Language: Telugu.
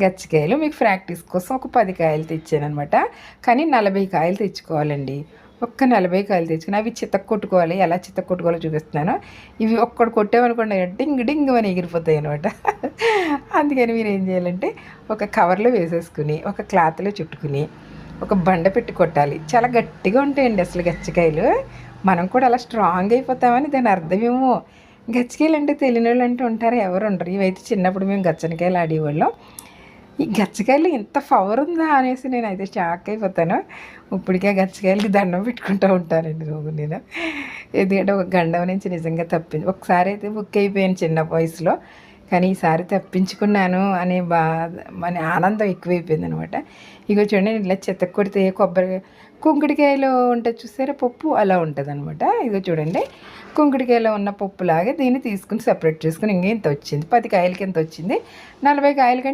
గచ్చకాయలు మీకు ప్రాక్టీస్ కోసం ఒక 10 కాయలు తెచ్చానమాట. కానీ 40 కాయలు తెచ్చుకోవాలండి. ఒక్క 40 కాయలు తెచ్చుకుని అవి చితక్కొట్టుకోవాలి. ఎలా చితక్కొట్టుకోవాలో చూపిస్తున్నాను. ఇవి ఒక్కటి కొట్టామనుకోండి డింగ్ డింగ్ అని ఎగిరిపోతాయి అనమాట. అందుకని మీరు ఏం చేయాలంటే ఒక కవర్లో వేసేసుకుని ఒక క్లాత్లో చుట్టుకుని ఒక బండ పెట్టి కొట్టాలి. చాలా గట్టిగా ఉంటాయండి అసలు గచ్చకాయలు. మనం కూడా అలా స్ట్రాంగ్ అయిపోతామని దాని అర్థమేమో. గచ్చకాయలు అంటే తెలియని వాళ్ళు అంటే ఉంటారు, ఎవరు ఉండరు. ఇవైతే చిన్నప్పుడు మేము గచ్చనికాయలు ఆడేవాళ్ళం. ఈ గచ్చకాయలు ఇంత పవర్ ఉందా అనేసి నేనైతే షాక్ అయిపోతాను. ఇప్పటికే గచ్చకాయలకి దండం పెట్టుకుంటూ ఉంటానండి రోజు నేను. ఎందుకంటే ఒక గండం నుంచి నిజంగా ఒకసారి అయితే బుక్ అయిపోయాను చిన్న వయసులో. కానీ ఈసారి తప్పించుకున్నాను అనే అనే ఆనందం ఎక్కువైపోయింది అనమాట. ఇగో చూడండి ఇలా కొడితే కుంకుడికాయలో ఉంటుంది చూసారా పప్పు, అలా ఉంటుంది అనమాట. ఇగో చూడండి కుంకుడికాయలో ఉన్న పప్పులాగే దీన్ని తీసుకుని సెపరేట్ చేసుకుని ఇంత వచ్చింది. 10 కాయలకి ఎంత వచ్చింది. 40 కాయలకి